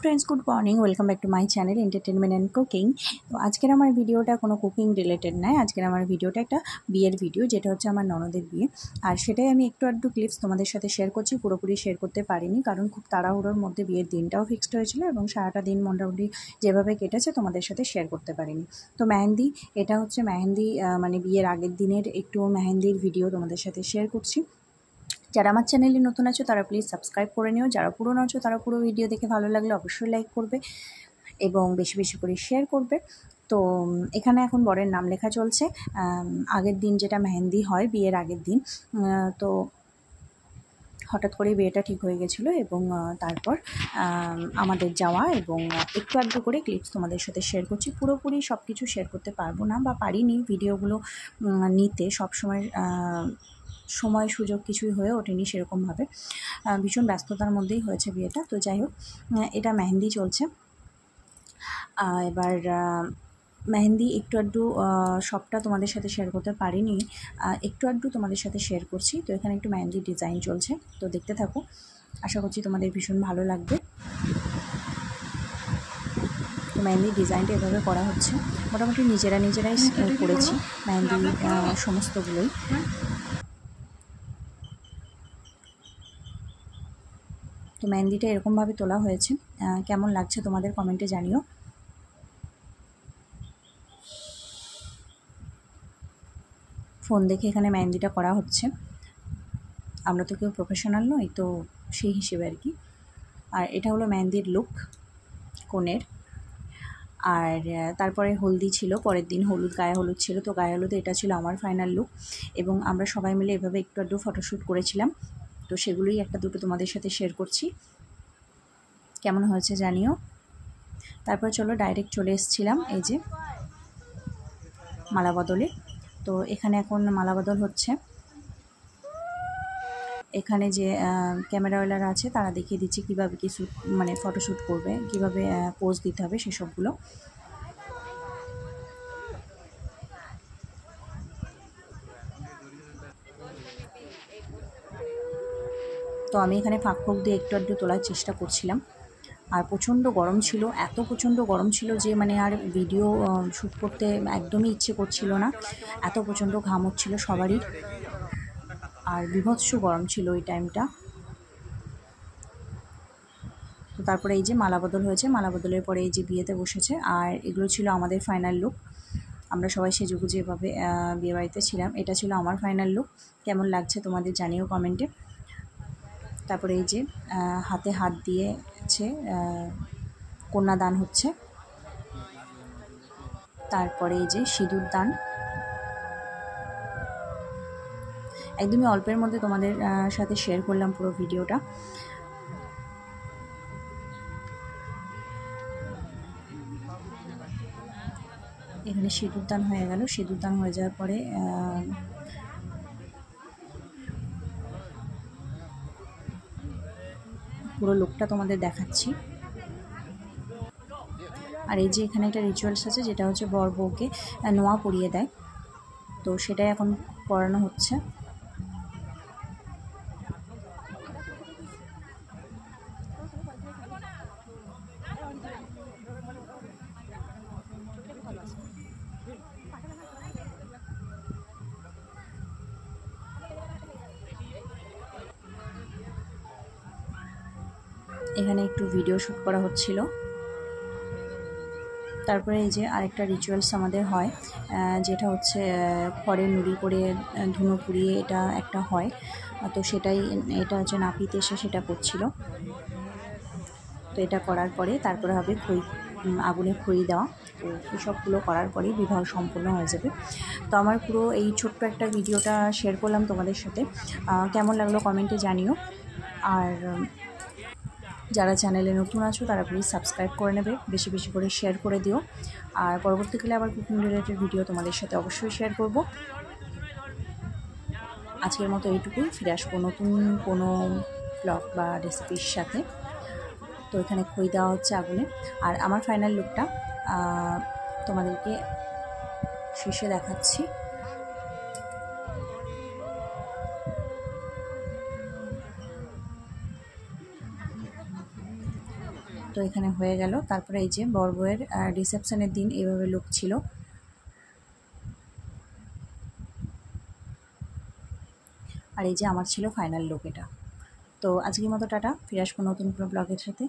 Friends good morning welcome back to my channel entertainment and cooking. तो आजकेर आमार भिडियोटा कोनो कुकिंग रिलेटेड नय, आजकेर आमार भिडियोटा एक बियेर भिडियो जेटा होच्छे आमार ननदेर बिये। और सेटाई आमी एकटू आधटू क्लिप्स तोमादेर साथे शेयर करछि, पुरोपुरि शेयर करते पारिनि कारण खूब ताड़ाहुड़ोर मध्य बियेर दिनटाओ फिक्सड हयेछिलो एबं साराटा दिन मोटामुटी जेभाবে केटेছে तोमादेर साथे शेयर करते पारिनि। तो मेहेंदी एटा होच्छे मेहेंदी माने बियेर आगेर दिनेर एकटू मेहेंदिर भिडियो तोमादेर साथे शेयर करछि। যারা আমার চ্যানেলে নতুন আছো তারা প্লিজ সাবস্ক্রাইব করে নিও, যারা পুরনো আছো তারা পুরো ভিডিও দেখে ভালো লাগলে অবশ্যই লাইক করবে এবং বেশি বেশি করে শেয়ার করবে। তো এখানে এখন বরের নাম লেখা চলছে। আগের দিন যেটা মেহেন্দি হয় বিয়ের আগের দিন, তো হঠাৎ করে বিয়েটা ঠিক হয়ে গেছিলো এবং তারপর আমাদের যাওয়া এবং একটু আধটু করে ক্লিপস তোমাদের সাথে শেয়ার করছি। পুরোপুরি সব কিছু শেয়ার করতে পারবো না বা পারিনি ভিডিওগুলো নিতে, সবসময় সময় সুযোগ কিছুই হয়ে ওঠেনি সেরকমভাবে, ভীষণ ব্যস্ততার মধ্যেই হয়েছে বিয়েটা। তো যাই হোক, এটা মেহেন্দি চলছে। এবার মেহেন্দি একটু আধটু সবটা তোমাদের সাথে শেয়ার করতে পারিনি, একটু আধটু তোমাদের সাথে শেয়ার করছি। তো এখানে একটু মেহেন্দি ডিজাইন চলছে, তো দেখতে থাকো, আশা করছি তোমাদের ভীষণ ভালো লাগবে। তো মেহেন্দি ডিজাইনটা এভাবে করা হচ্ছে, মোটামুটি নিজেরাই করেছি মেহেন্দি সমস্তগুলোই। তো মেহেন্দিটা এরকমভাবে তোলা হয়েছে, কেমন লাগছে তোমাদের কমেন্টে জানিও। ফোন দেখে এখানে মেহেন্দিটা করা হচ্ছে, আমরা তো কেউ প্রফেশনাল নই, তো সেই হিসেবে আর কি। আর এটা হলো মেহেন্দির লুক কনের। আর তারপরে হলদি ছিল, পরের দিন গায়ে হলুদ ছিল। তো গায়ে হলুদে এটা ছিল আমার ফাইনাল লুক এবং আমরা সবাই মিলে এভাবে একটু আধটু ফটোশ্যুট করেছিলাম। তো সেগুলোই একটা দুটো তোমাদের সাথে শেয়ার করছি, কেমন হয়েছে জানিও। তারপর চলো ডাইরেক্ট চলে এসেছিলাম এই যে মালা বদলে। তো এখানে এখন মালা বদল হচ্ছে, এখানে যে ক্যামেরাওয়ালারা আছে তারা দেখিয়ে দিচ্ছে কীভাবে কি মানে ফটোশ্যুট করবে, কীভাবে পোজ দিতে হবে সেসবগুলো। তো আমি এখানে ফাঁক দিয়ে একটু আধটু তোলার চেষ্টা করছিলাম। আর প্রচণ্ড গরম ছিল, এত প্রচণ্ড গরম ছিল যে মানে আর ভিডিও শ্যুট করতে একদমই ইচ্ছে করছিল না, এত প্রচণ্ড ঘাম হচ্ছিল সবারই, আর বীভৎস গরম ছিল ওই টাইমটা। তো তারপরে এই যে মালা বদল হয়েছে, মালা বদলের পরে এই যে বিয়েতে বসেছে। আর এগুলো ছিল আমাদের ফাইনাল লুক, আমরা সবাই সেজেগুজে এভাবে বিয়েবাড়িতে ছিলাম। এটা ছিল আমার ফাইনাল লুক, কেমন লাগছে তোমাদের জানিও কমেন্টে। তারপরে এই যে হাতে হাত দিয়েছে, কন্যাদান হচ্ছে। তারপরে এই যে সিঁদুর দান, একদমই অল্পের মধ্যে তোমাদের সাথে শেয়ার করলাম পুরো ভিডিওটা। এখানে সিঁদুর দান হয়ে গেল, সিঁদুর দান হয়ে যাওয়ার পরে পুরো লুকটা তোমাদের দেখাচ্ছি। আর এই যে এখানে একটা রিচুয়ালস আছে যেটা হচ্ছে বর বউকে নোয়া পরিয়ে দেয়, তো সেটাই এখন পড়ানো হচ্ছে। এখানে একটু ভিডিও শ্যুট করা হচ্ছিল। তারপরে এই যে আরেকটা রিচুয়ালস আমাদের হয়, যেটা হচ্ছে খড়ের নুড়ি করে ধুনো পুড়িয়ে এটা একটা হয়। তো সেটাই, এটা হচ্ছে নাপিত এসে সেটা করছিল। তো এটা করার পরে তারপরে হবে আগুনে খড়ি দেওয়া। তো এসবগুলো করার পরেই বিবাহ সম্পূর্ণ হয়ে যাবে। তো আমার পুরো এই ছোট্ট একটা ভিডিওটা শেয়ার করলাম তোমাদের সাথে, কেমন লাগলো কমেন্টে জানিও। আর যারা চ্যানেলে নতুন আছো তারা প্লিজ সাবস্ক্রাইব করে নেবে, বেশি বেশি করে শেয়ার করে দিও। আর পরবর্তীকালে আবার কুকিং রিলেটেড ভিডিও তোমাদের সাথে অবশ্যই শেয়ার করব। আজকের মতো এইটুকুই, ফিরে আসবো নতুন কোনো ব্লগ বা রেসিপির সাথে। তো এখানে খই দেওয়া হচ্ছে আগুনে। আর আমার ফাইনাল লুকটা তোমাদেরকে শেষে দেখাচ্ছি। তো এখানে হয়ে গেল। তারপরে এই যে বর বউয়ের রিসেপশনের দিন এইভাবে লুক ছিল। আর এই যে আমার ছিল ফাইনাল লুক এটা। তো আজকের মতো টাটা, ফিরে আসবো নতুন কোনো ব্লগের সাথে।